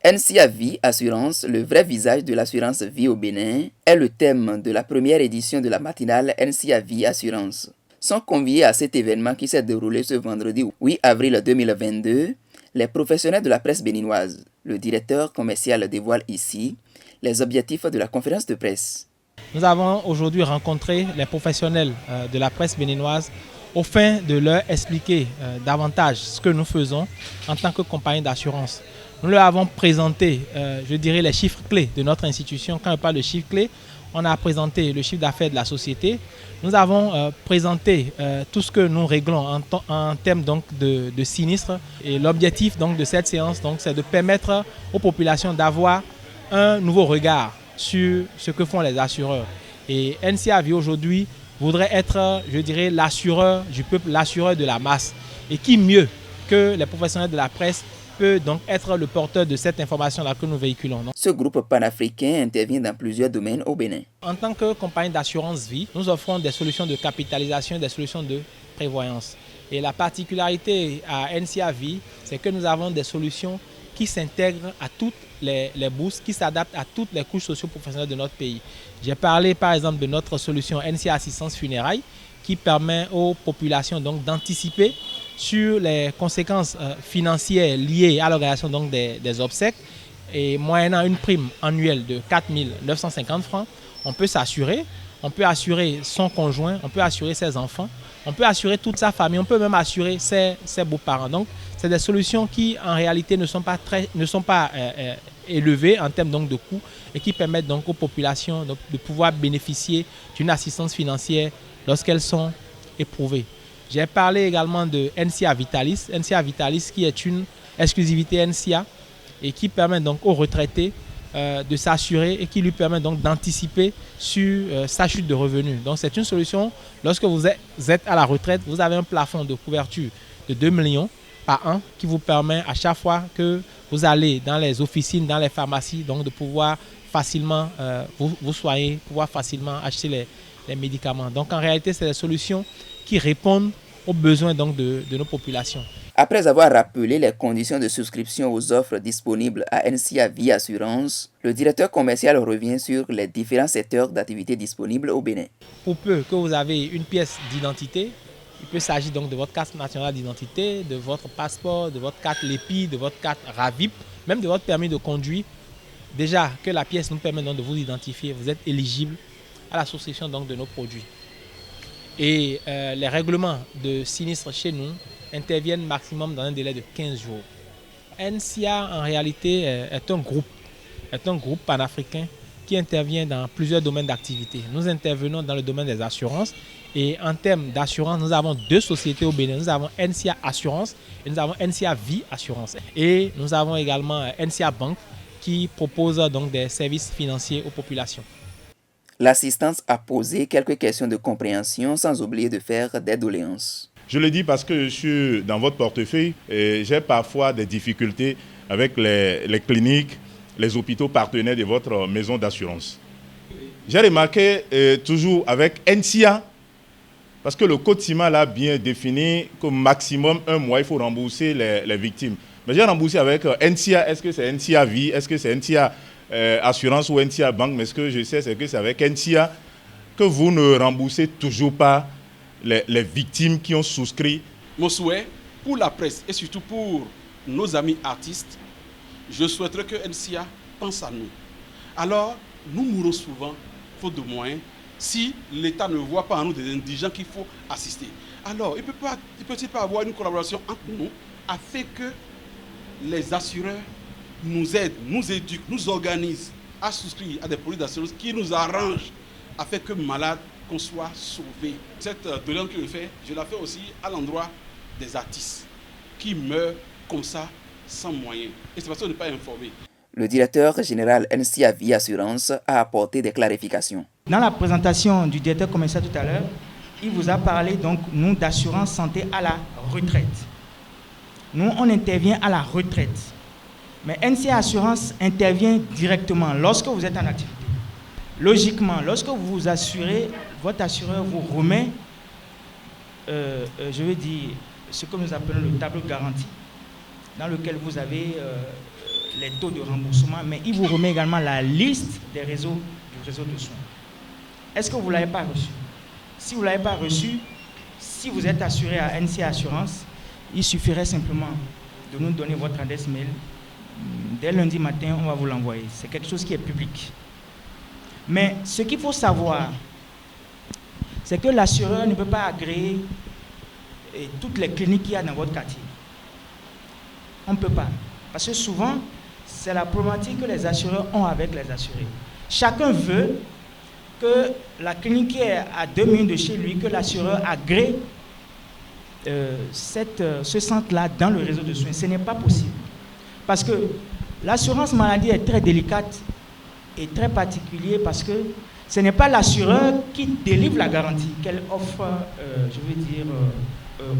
NCA Vie Assurance, le vrai visage de l'assurance vie au Bénin, est le thème de la première édition de la matinale NCA Vie Assurance. Sont conviés à cet événement qui s'est déroulé ce vendredi 8 avril 2022 les professionnels de la presse béninoise. Le directeur commercial dévoile ici les objectifs de la conférence de presse. Nous avons aujourd'hui rencontré les professionnels de la presse béninoise au fin de leur expliquer davantage ce que nous faisons en tant que compagnie d'assurance. Nous leur avons présenté, je dirais, les chiffres clés de notre institution. Quand on parle de chiffres clés, on a présenté le chiffre d'affaires de la société. Nous avons présenté tout ce que nous réglons en termes donc, de sinistres. Et l'objectif donc, de cette séance, c'est de permettre aux populations d'avoir un nouveau regard sur ce que font les assureurs. Et NCA Vie aujourd'hui voudrait être, je dirais, l'assureur du peuple, l'assureur de la masse. Et qui mieux que les professionnels de la presse peut donc être le porteur de cette information-là que nous véhiculons. Ce groupe panafricain intervient dans plusieurs domaines au Bénin. En tant que compagnie d'assurance vie, nous offrons des solutions de capitalisation et des solutions de prévoyance. Et la particularité à NCA Vie, c'est que nous avons des solutions qui s'intègrent à toutes les bourses, qui s'adaptent à toutes les couches socio-professionnelles de notre pays. J'ai parlé par exemple de notre solution NCA Assistance Funérailles qui permet aux populations donc d'anticiper sur les conséquences financières liées à l'organisation donc des obsèques et moyennant une prime annuelle de 4 950 francs, on peut s'assurer, on peut assurer son conjoint, on peut assurer ses enfants, on peut assurer toute sa famille, on peut même assurer ses beaux-parents. Donc, c'est des solutions qui, en réalité, ne sont pas élevées en termes donc, de coûts et qui permettent donc aux populations donc, de pouvoir bénéficier d'une assistance financière lorsqu'elles sont éprouvées. J'ai parlé également de NCA Vitalis. NCA Vitalis qui est une exclusivité NCA et qui permet donc aux retraités de s'assurer et qui lui permet donc d'anticiper sur sa chute de revenus. Donc c'est une solution, lorsque vous êtes à la retraite, vous avez un plafond de couverture de 2 millions par an qui vous permet à chaque fois que vous allez dans les officines, dans les pharmacies, donc de pouvoir facilement vous soigner, pouvoir facilement acheter les médicaments. Donc en réalité, c'est des solutions qui répondent aux besoins donc, de nos populations. Après avoir rappelé les conditions de souscription aux offres disponibles à NCA Vie Assurance, le directeur commercial revient sur les différents secteurs d'activité disponibles au Bénin. Pour peu que vous avez une pièce d'identité, il peut s'agir donc de votre carte nationale d'identité, de votre passeport, de votre carte LEPI, de votre carte RAVIP, même de votre permis de conduire. Déjà que la pièce nous permet donc de vous identifier, vous êtes éligible à la souscription donc de nos produits. Et les règlements de sinistres chez nous interviennent maximum dans un délai de 15 jours. NCA en réalité est un groupe panafricain qui intervient dans plusieurs domaines d'activité. Nous intervenons dans le domaine des assurances et en termes d'assurance, nous avons deux sociétés au Bénin. Nous avons NCA Assurance et nous avons NCA Vie Assurance. Et nous avons également NCA Banque qui propose donc des services financiers aux populations. L'assistance a posé quelques questions de compréhension sans oublier de faire des doléances. Je le dis parce que je suis dans votre portefeuille et j'ai parfois des difficultés avec les cliniques, les hôpitaux partenaires de votre maison d'assurance. J'ai remarqué toujours avec NCA, parce que le code CIMA l'a bien défini qu'au maximum 1 mois, il faut rembourser les victimes. Mais j'ai remboursé avec NCA, est-ce que c'est NCA Vie, est-ce que c'est NCA Assurance ou NCA Banque, mais ce que je sais, c'est que c'est avec NCA que vous ne remboursez toujours pas les victimes qui ont souscrit. Mon souhait pour la presse et surtout pour nos amis artistes, je souhaiterais que NCA pense à nous. Alors, nous mourons souvent, faute de moyens, si l'État ne voit pas en nous des indigents qu'il faut assister. Alors, il peut-il pas avoir une collaboration entre nous afin que les assureurs nous aident, nous éduquent, nous organisent à souscrire à des produits d'assurance qui nous arrangent afin que malades qu'on soit sauvés. Cette doléance que je fais, je la fais aussi à l'endroit des artistes qui meurent comme ça, sans moyens. Et c'est parce qu'on n'est pas informé. Le directeur général NCA Vie Assurance a apporté des clarifications. Dans la présentation du directeur commercial tout à l'heure, il vous a parlé donc, nous, d'assurance santé à la retraite. Nous, on intervient à la retraite. Mais NCA Assurance intervient directement lorsque vous êtes en activité. Logiquement, lorsque vous vous assurez, votre assureur vous remet, je veux dire, ce que nous appelons le tableau de garantie, dans lequel vous avez les taux de remboursement, mais il vous remet également la liste du réseau de soins. Est-ce que vous ne l'avez pas reçu? Si vous ne l'avez pas reçu, si vous êtes assuré à NCA Assurance, il suffirait simplement de nous donner votre adresse mail. Dès lundi matin, on va vous l'envoyer. C'est quelque chose qui est public. Mais ce qu'il faut savoir, c'est que l'assureur ne peut pas agréer toutes les cliniques qu'il y a dans votre quartier. On ne peut pas. Parce que souvent, c'est la problématique que les assureurs ont avec les assurés. Chacun veut que la clinique qui est à 2 minutes de chez lui, que l'assureur agrée ce centre-là dans le réseau de soins. Ce n'est pas possible. Parce que l'assurance maladie est très délicate et très particulière parce que ce n'est pas l'assureur qui délivre la garantie qu'elle offre,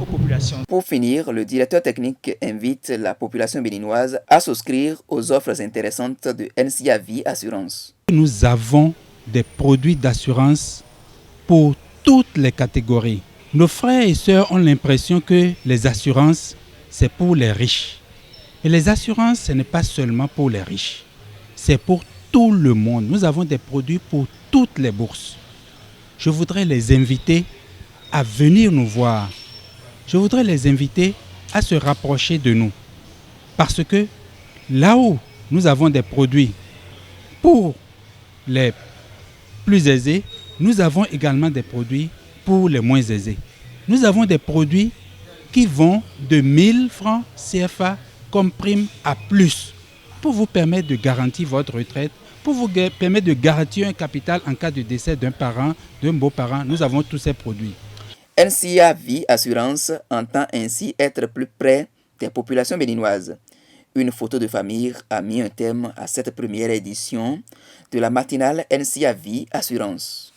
aux populations. Pour finir, le directeur technique invite la population béninoise à souscrire aux offres intéressantes de NCA Vie Assurance. Nous avons des produits d'assurance pour toutes les catégories. Nos frères et sœurs ont l'impression que les assurances, c'est pour les riches. Et les assurances, ce n'est pas seulement pour les riches. C'est pour tout le monde. Nous avons des produits pour toutes les bourses. Je voudrais les inviter à venir nous voir. Je voudrais les inviter à se rapprocher de nous. Parce que là où nous avons des produits pour les plus aisés, nous avons également des produits pour les moins aisés. Nous avons des produits qui vont de 1000 francs CFA comme prime à plus pour vous permettre de garantir votre retraite, pour vous permettre de garantir un capital en cas de décès d'un parent, d'un beau-parent. Nous avons tous ces produits. NCA Vie Assurance entend ainsi être plus près des populations béninoises. Une photo de famille a mis un thème à cette première édition de la matinale NCA Vie Assurance.